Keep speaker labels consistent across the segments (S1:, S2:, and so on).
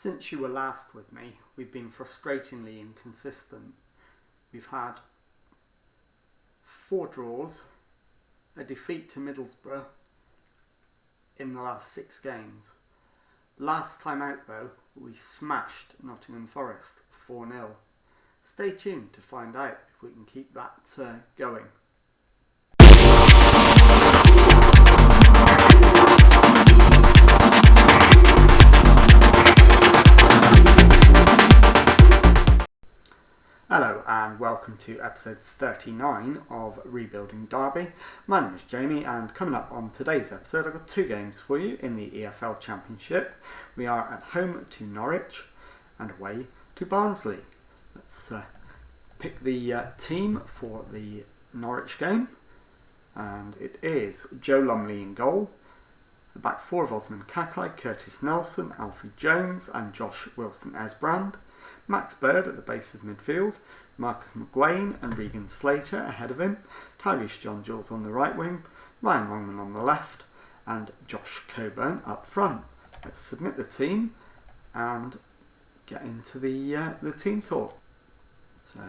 S1: Since you were last with me, we've been frustratingly inconsistent. We've had 4 draws, a defeat to Middlesbrough in the last 6 games. Last time out though, we smashed Nottingham Forest 4-0. Stay tuned to find out if we can keep that going. Hello and welcome to episode 39 of Rebuilding Derby. My name is Jamie, and coming up on today's episode I've got 2 games for you in the EFL Championship. We are at home to Norwich and away to Barnsley. Let's pick the team for the Norwich game, and it is Joe Lumley in goal. The back 4 of Osman Kakai, Curtis Nelson, Alfie Jones and Josh Wilson-Esbrand. Max Bird at the base of midfield, Marcus McGuane and Regan Slater ahead of him, Tyrese John-Jules on the right wing, Ryan Longman on the left and Josh Coburn up front. Let's submit the team and get into the team talk. So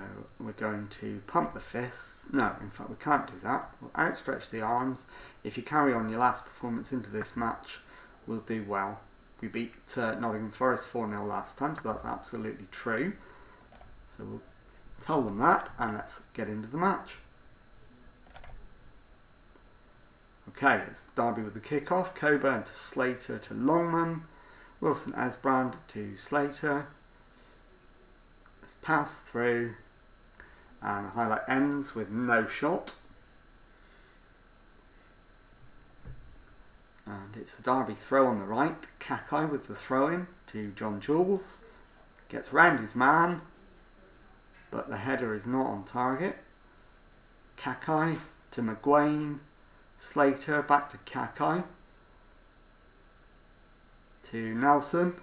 S1: we're going to pump the fists. No, in fact we can't do that. We'll outstretch the arms. If you carry on your last performance into this match, we'll do well. We beat Nottingham Forest 4-0 last time, so that's absolutely true. So we'll tell them that, and let's get into the match. Okay, it's Derby with the kick-off. Coburn to Slater to Longman. Wilson-Esbrand to Slater. Let's pass through, and the highlight ends with no shot. And it's a Derby throw on the right. Kakai with the throw-in to John-Jules. Gets round his man, but the header is not on target. Kakai to McGuane. Slater back to Kakai. To Nelson.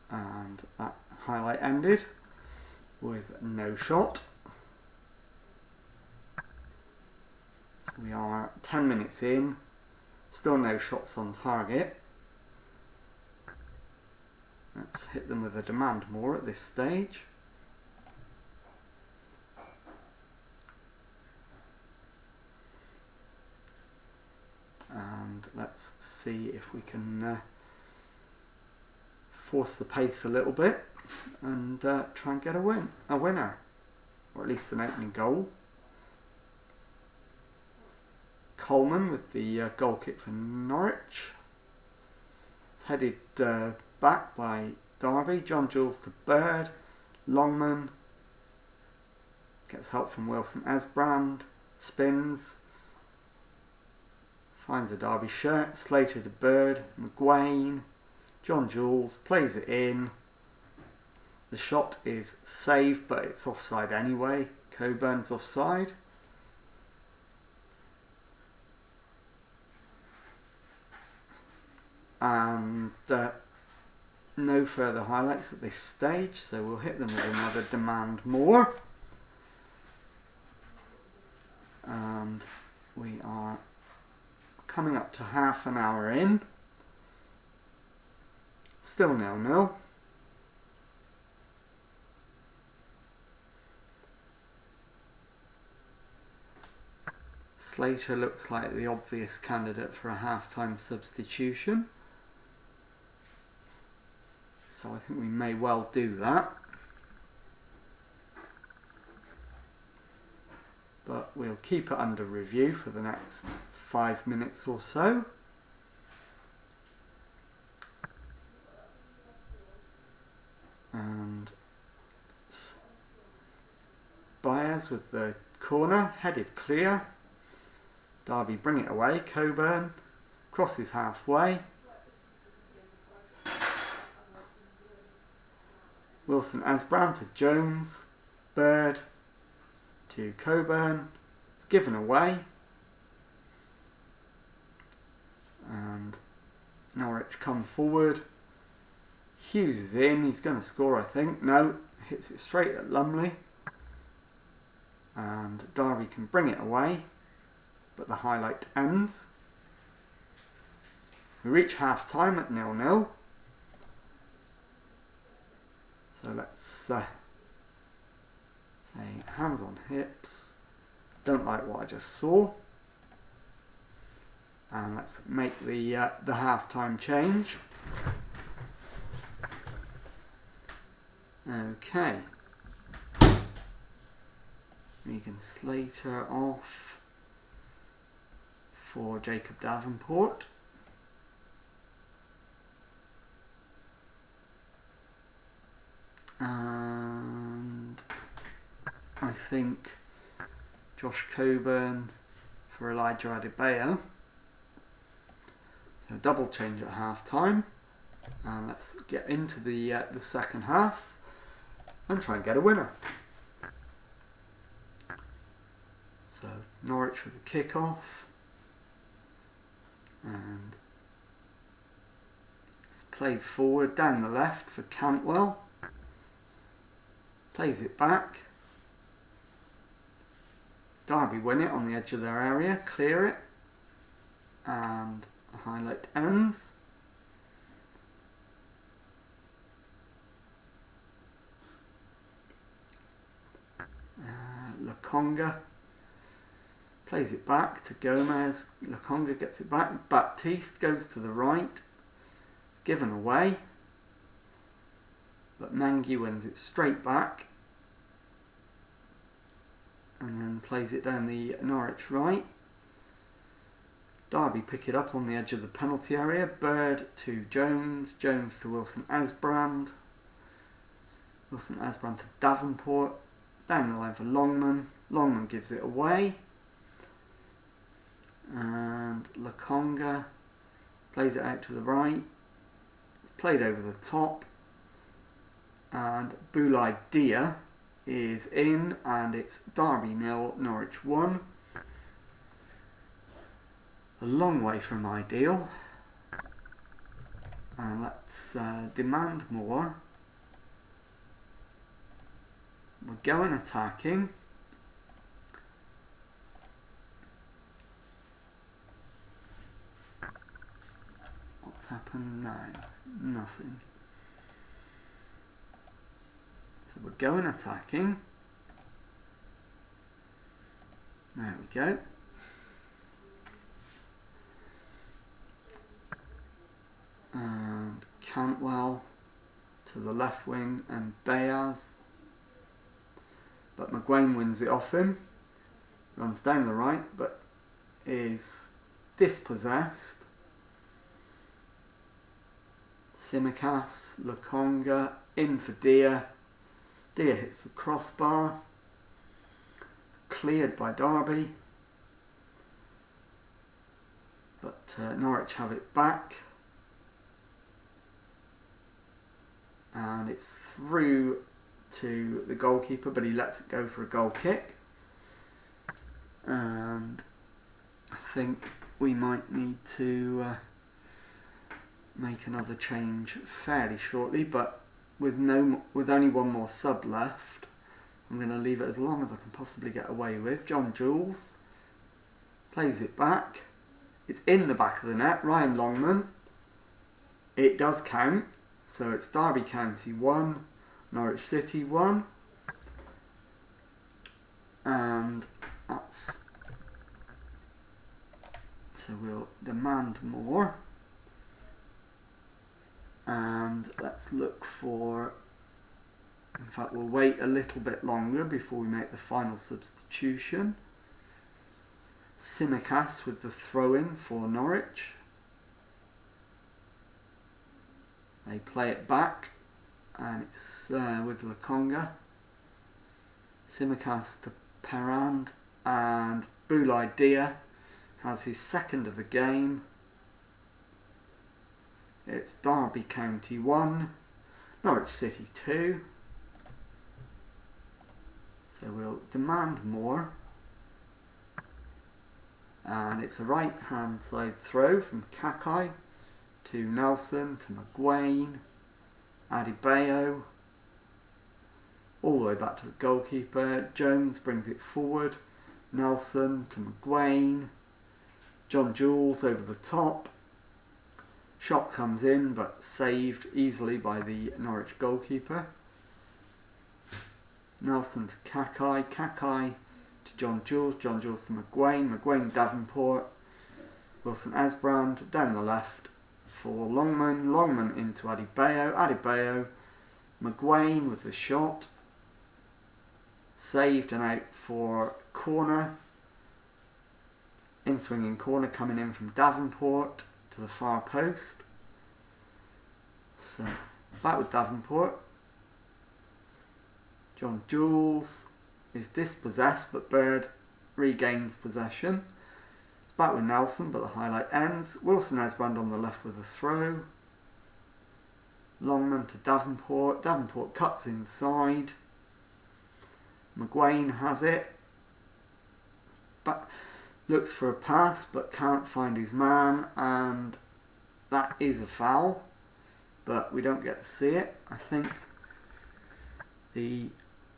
S1: And that highlight ended with no shot. We are 10 minutes in, still no shots on target. Let's hit them with a demand more at this stage. And let's see if we can force the pace a little bit and try and get a winner, or at least an opening goal. Coleman with the goal kick for Norwich. It's headed back by Derby. John-Jules to Bird. Longman gets help from Wilson-Esbrand. Spins. Finds a Derby shirt. Slater to Bird. McGuane. John-Jules plays it in. The shot is saved, but it's offside anyway. Coburn's offside. And no further highlights at this stage, so we'll hit them with another demand more. And we are coming up to half an hour in. Still 0-0. Slater looks like the obvious candidate for a half-time substitution. So I think we may well do that. But we'll keep it under review for the next 5 minutes or so. And Byers with the corner, headed clear. Derby bring it away. Coburn crosses halfway. Wilson-Esbrand to Jones. Bird to Coburn. It's given away. And Norwich come forward. Hughes is in. He's going to score, I think. No, hits it straight at Lumley. And Derby can bring it away. But the highlight ends. We reach half time at 0-0. So let's say hands on hips. Don't like what I just saw. And let's make the half-time change. Okay. Megan Slater off for Jacob Davenport. And I think Josh Coburn for Elijah Adebayo. So double change at half time, and let's get into the second half and try and get a winner. So Norwich with a kick-off, and it's played forward down the left for Cantwell. Plays it back. Derby win it on the edge of their area, clear it, and the highlight ends. Lokonga plays it back to Gomez. Lokonga gets it back. Baptiste goes to the right. Given away. But Mangi wins it straight back. And then plays it down the Norwich right. Derby pick it up on the edge of the penalty area. Bird to Jones. Jones to Wilson Asbrand. Wilson Asbrand to Davenport. Down the line for Longman. Longman gives it away. And Lokonga plays it out to the right. It's played over the top. And Boulay Dia is in, and it's Derby 0, Norwich 1. A long way from ideal. And let's demand more. We're going attacking. What's happened now? Nothing. So we're going attacking. There we go. And Cantwell to the left wing and Bayaz. But McGuane wins it off him. Runs down the right but is dispossessed. Simicas, Lokonga, in for Dia. Dia hits the crossbar. It's cleared by Derby. But Norwich have it back. And it's through to the goalkeeper, but he lets it go for a goal kick. And I think we might need to make another change fairly shortly, but with only one more sub left, I'm going to leave it as long as I can possibly get away with. John Jules plays it back. It's in the back of the net. Ryan Longman. It does count. So it's Derby County 1, Norwich City 1. And that's... So we'll demand more. And let's look for... In fact, we'll wait a little bit longer before we make the final substitution. Simicas with the throw-in for Norwich. They play it back, and it's with Lokonga. Simicas to Perand, and Boulay Dia has his second of the game. It's Derby County 1, Norwich City 2. So we'll demand more. And it's a right hand side throw from Kakai to Nelson, to McGuane, Adebayo, all the way back to the goalkeeper. Jones brings it forward, Nelson to McGuane, John Jules over the top, Shot comes in but saved easily by the Norwich goalkeeper. Nelson to Kakai, Kakai to John Jules to McGuane, Davenport, Wilson Esbrand down the left for Longman into Adebayo, McGuane with the shot, saved and out for corner, in swinging corner coming in from Davenport to the far post. So back with Davenport. John Jules is dispossessed, but Bird regains possession. It's back with Nelson, but the highlight ends. Wilson Esbrand on the left with a throw. Longman to Davenport. Davenport cuts inside. McGuane has it. Looks for a pass, but can't find his man, and that is a foul, but we don't get to see it. I think the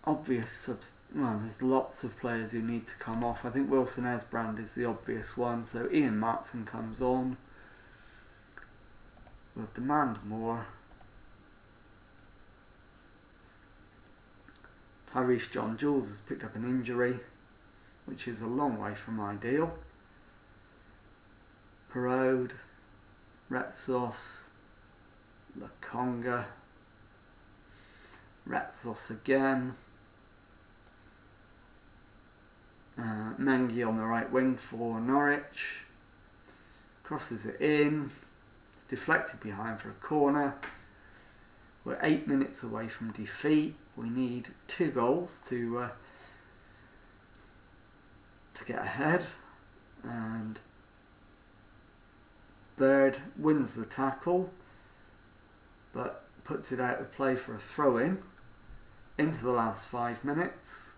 S1: obvious there's lots of players who need to come off. I think Wilson Esbrand is the obvious one, so Ian Martson comes on. We'll demand more. Tyrese John Jules has picked up an injury, which is a long way from ideal. Parode, Retsos, Lakonga, Retsos again. Mengi on the right wing for Norwich. Crosses it in. It's deflected behind for a corner. We're 8 minutes away from defeat. We need 2 goals to get ahead, and Bird wins the tackle but puts it out of play for a throw-in into the last 5 minutes.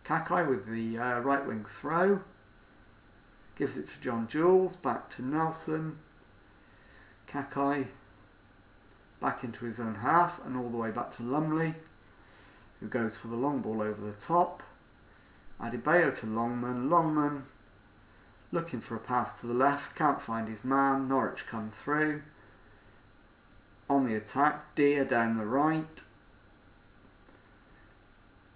S1: Kakai with the right wing throw, gives it to John Jules, back to Nelson. Kakai back into his own half and all the way back to Lumley, who goes for the long ball over the top. Adebayo to Longman, looking for a pass to the left, can't find his man. Norwich come through. On the attack, Deer down the right.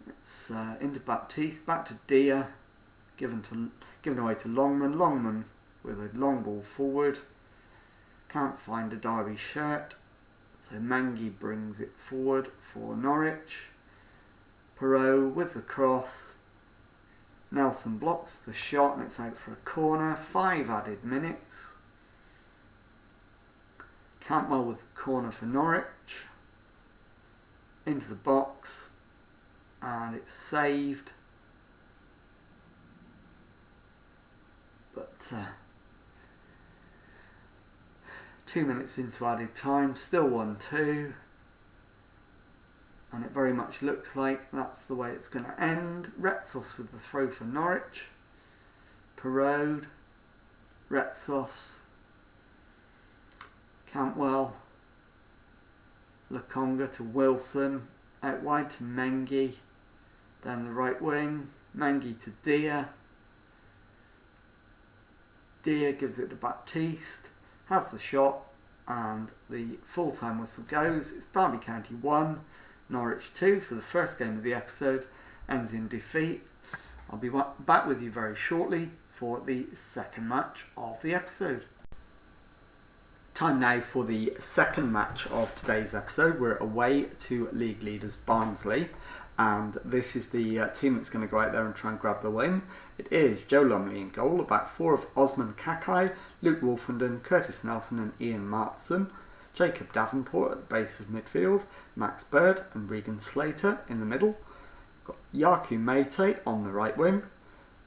S1: It's into Baptiste, back to Deer, given away to Longman. Longman with a long ball forward, can't find a Derby shirt, so Mengi brings it forward for Norwich. Perot with the cross. Nelson blocks the shot and it's out for a corner. 5 added minutes. Cantwell with the corner for Norwich. Into the box. And it's saved. But 2 minutes into added time. Still 1-2. And it very much looks like that's the way it's going to end. Retsos with the throw for Norwich. Perode. Retsos. Cantwell. Lakonga to Wilson. Out wide to Mengi. Down the right wing. Mengi to Deer. Deer gives it to Baptiste. Has the shot. And the full-time whistle goes. It's Derby County 1. Norwich 2, so the first game of the episode ends in defeat. I'll be back with you very shortly for the second match of the episode. Time now for the second match of today's episode. We're away to league leaders Barnsley, and this is the team that's going to go out there and try and grab the win. It is Joe Lumley in goal, a back four of Osman Kakai, Luke Wolfenden, Curtis Nelson and Ian Martson. Jacob Davenport at the base of midfield, Max Bird and Regan Slater in the middle. Got Yaku Mate on the right wing,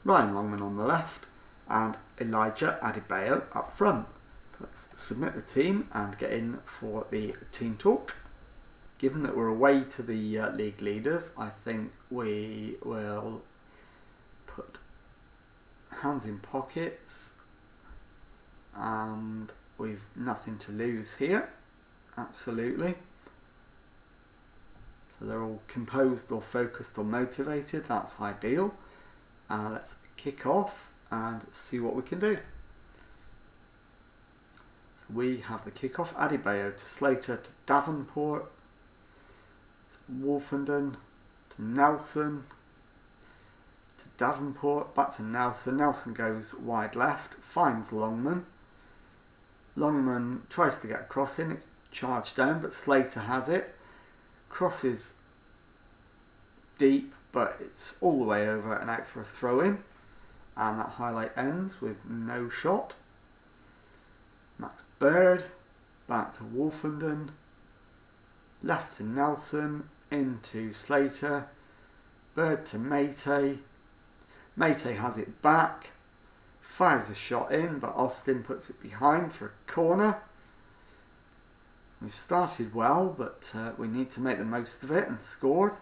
S1: Ryan Longman on the left, and Elijah Adebayo up front. So let's submit the team and get in for the team talk. Given that we're away to the league leaders, I think we will put hands in pockets, and we've nothing to lose here. Absolutely. So they're all composed or focused or motivated. That's ideal. Let's kick off and see what we can do. So We have the kick-off. Adebayo to Slater to Davenport, to Wolfenden, to Nelson, to Davenport, back to Nelson. Nelson goes wide left, finds Longman. Longman tries to get a cross in, it's charged down, but Slater has it. Crosses deep, but it's all the way over and out for a throw-in. And that highlight ends with no shot. Max Bird, back to Wolfenden, left to Nelson, into Slater, Bird to Mate. Mate has it back, fires a shot in, but Austin puts it behind for a corner. We've started well, but we need to make the most of it and scored.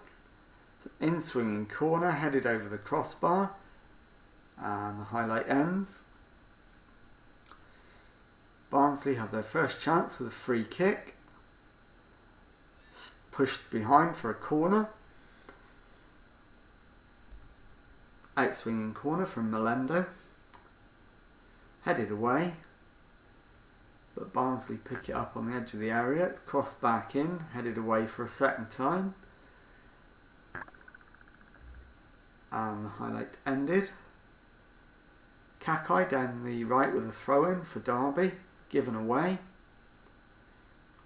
S1: It's an in-swinging corner, headed over the crossbar, and the highlight ends. Barnsley have their first chance with a free kick. Pushed behind for a corner. Outswinging corner from Melendo. Headed away. But Barnsley pick it up on the edge of the area. It's crossed back in. Headed away for a second time. And the highlight ended. Kakai down the right with a throw-in for Derby. Given away.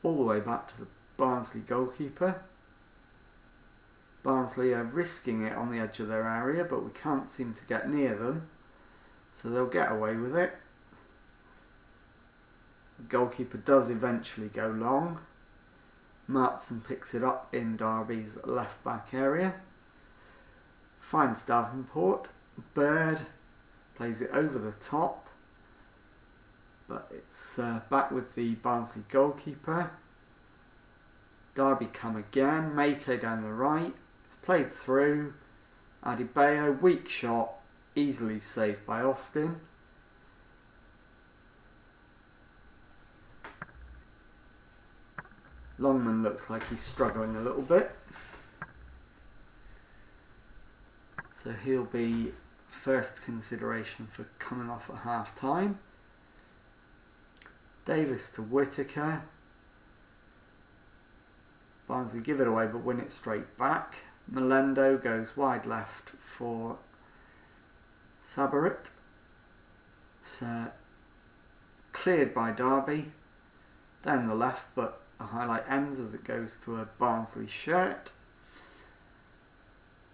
S1: All the way back to the Barnsley goalkeeper. Barnsley are risking it on the edge of their area, but we can't seem to get near them, so they'll get away with it. The goalkeeper does eventually go long. Martson picks it up in Derby's left back area. Finds Davenport. Bird plays it over the top, but it's back with the Barnsley goalkeeper. Derby come again, Mate down the right, it's played through, Adebayo, weak shot, easily saved by Austin. Longman looks like he's struggling a little bit, so he'll be first consideration for coming off at half time. Davis to Whittaker. Barnsley give it away but win it straight back. Melendo goes wide left for Sabarit. It's cleared by Derby. Down the left, but the highlight ends as it goes to a Barnsley shirt.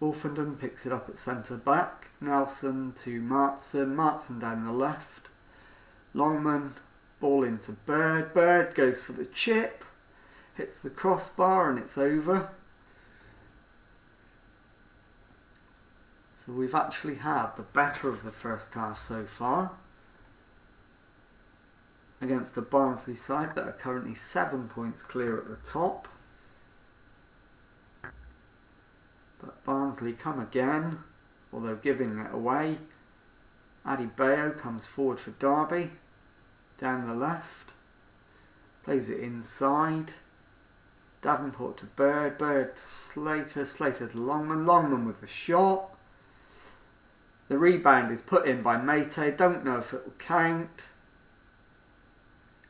S1: Wolfenden picks it up at centre back. Nelson to Martson. Martson down the left. Longman, ball into Bird. Bird goes for the chip. Hits the crossbar and it's over. So we've actually had the better of the first half so far against the Barnsley side that are currently 7 points clear at the top. But Barnsley come again, although giving it away. Adebayo comes forward for Derby, down the left, plays it inside. Davenport to Bird, Bird to Slater, Slater to Longman, Longman with the shot. The rebound is put in by Mate, don't know if it will count.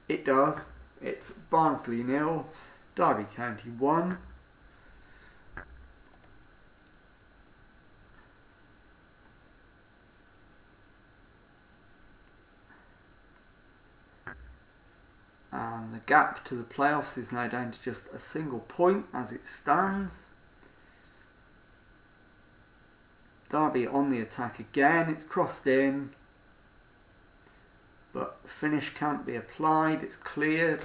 S1: It does. It's Barnsley 0, Derby County 1. And the gap to the playoffs is now down to just a single point as it stands. Derby on the attack again, it's crossed in, but the finish can't be applied, it's cleared.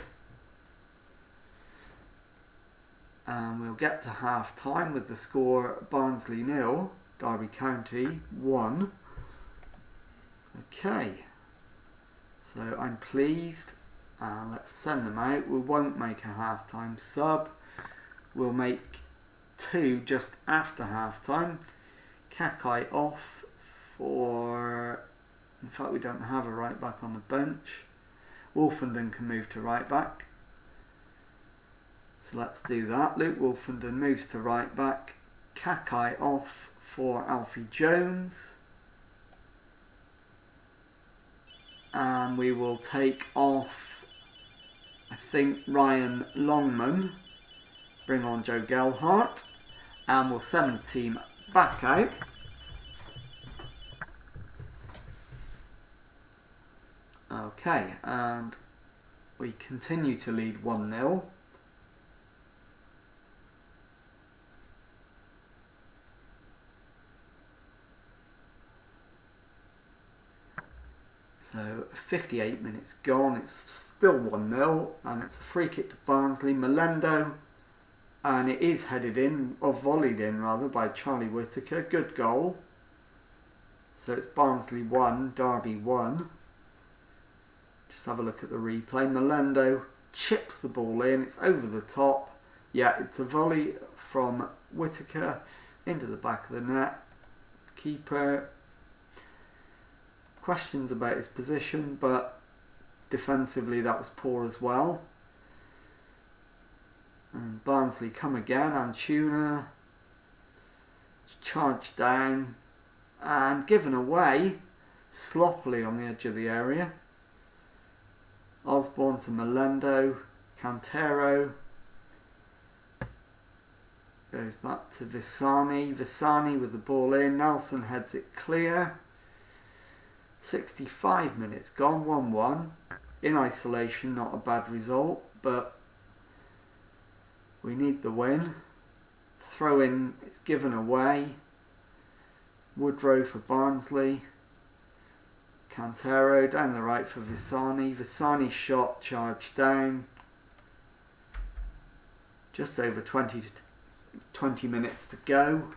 S1: And we'll get to half time with the score Barnsley 0, Derby County 1. Okay, so I'm pleased. Let's send them out. We won't make a half-time sub. We'll make 2 just after half-time. Kakai off for... In fact, we don't have a right-back on the bench. Wolfenden can move to right-back. So let's do that. Luke Wolfenden moves to right-back. Kakai off for Alfie Jones. And we will take off I think Ryan Longman bring on Joe Gelhardt, and we'll send the team back out. Okay, and we continue to lead 1-0. So 58 minutes gone, it's still 1-0, and it's a free kick to Barnsley. Melendo, and it is headed in, or volleyed in rather, by Charlie Whittaker. Good goal. So it's Barnsley 1, Derby 1. Just have a look at the replay. Melendo chips the ball in, it's over the top. Yeah, it's a volley from Whittaker into the back of the net. Keeper, questions about his position, but defensively that was poor as well. And Barnsley come again, and Tuna charged down and given away sloppily on the edge of the area. Osborne to Melendo, Cantero goes back to Visani with the ball in, Nelson heads it clear. 65 minutes gone, 1-1. In isolation, not a bad result, but we need the win. Throw in, it's given away. Woodrow for Barnsley. Cantero down the right for Visani. Visani's shot charged down. Just over 20 minutes to go.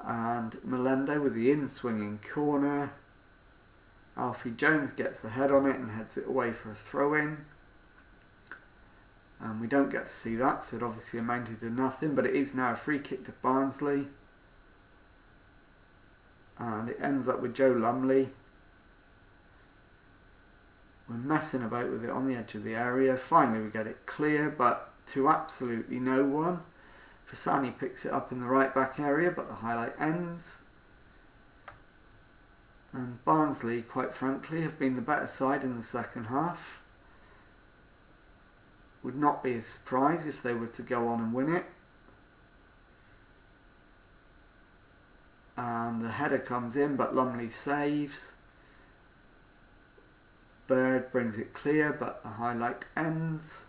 S1: And Melendo with the in-swinging corner. Alfie Jones gets the head on it and heads it away for a throw-in. And we don't get to see that, so it obviously amounted to nothing, but it is now a free kick to Barnsley. And it ends up with Joe Lumley. We're messing about with it on the edge of the area. Finally we get it clear, but to absolutely no one. Fasani picks it up in the right back area, but the highlight ends. And Barnsley, quite frankly, have been the better side in the second half. Would not be a surprise if they were to go on and win it. And the header comes in, but Lumley saves. Bird brings it clear, but the highlight ends.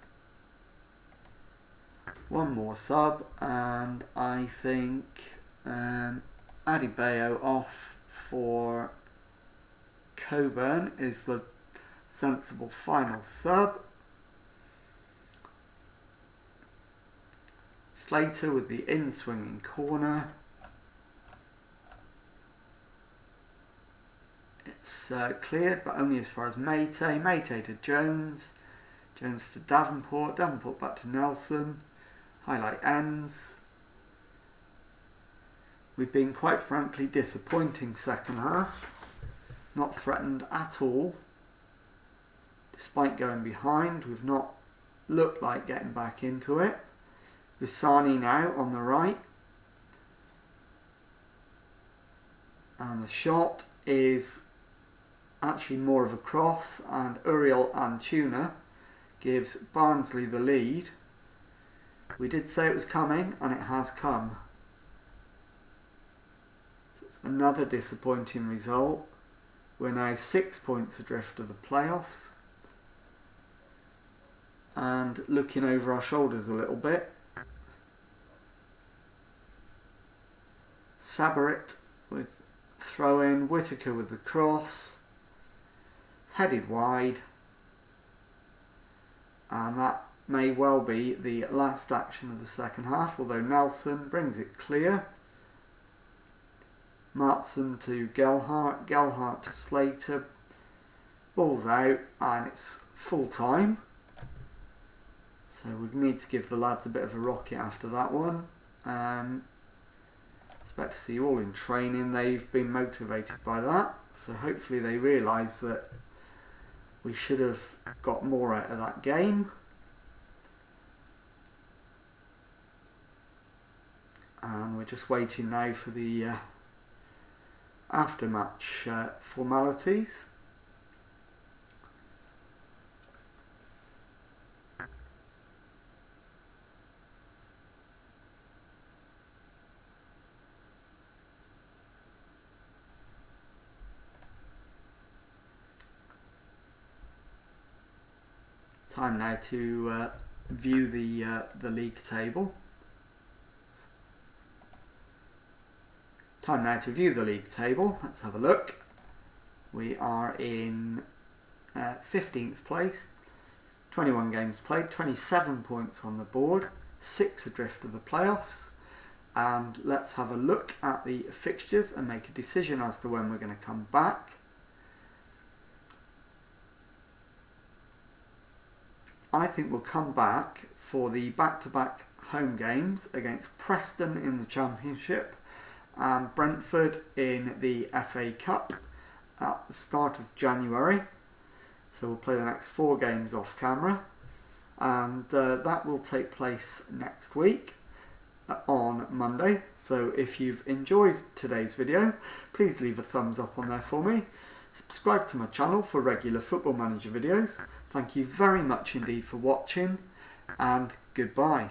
S1: One more sub, and I think Adebayo off for Coburn is the sensible final sub. Slater with the in-swinging corner. It's cleared, but only as far as Mayte. Mayte to Jones. Jones to Davenport. Davenport back to Nelson. Highlight ends. We've been, quite frankly, disappointing second half. Not threatened at all. Despite going behind, we've not looked like getting back into it. Visani now on the right. And the shot is actually more of a cross, and Uriel Antuna gives Barnsley the lead. We did say it was coming, and it has come. So it's another disappointing result. We're now 6 points adrift of the playoffs. And looking over our shoulders a little bit. Sabarit with throw-in, Whittaker with the cross. It's headed wide. And that may well be the last action of the second half, although Nelson brings it clear. Martson to Gelhardt, Gelhardt to Slater. Ball's out, and it's full time. So we need to give the lads a bit of a rocket after that one. Expect to see you all in training. They've been motivated by that, so hopefully they realise that we should have got more out of that game. And we're just waiting now for the after-match formalities. Time now to view the league table. Time now to view the league table. Let's have a look. We are in 15th place, 21 games played, 27 points on the board, 6 adrift of the playoffs. And let's have a look at the fixtures and make a decision as to when we're going to come back. I think we'll come back for the back-to-back home games against Preston in the Championship and Brentford in the FA Cup at the start of January. So we'll play the next 4 games off camera, and that will take place next week on Monday. So if you've enjoyed today's video, please leave a thumbs up on there for me. Subscribe to my channel for regular Football Manager videos. Thank you very much indeed for watching, and goodbye.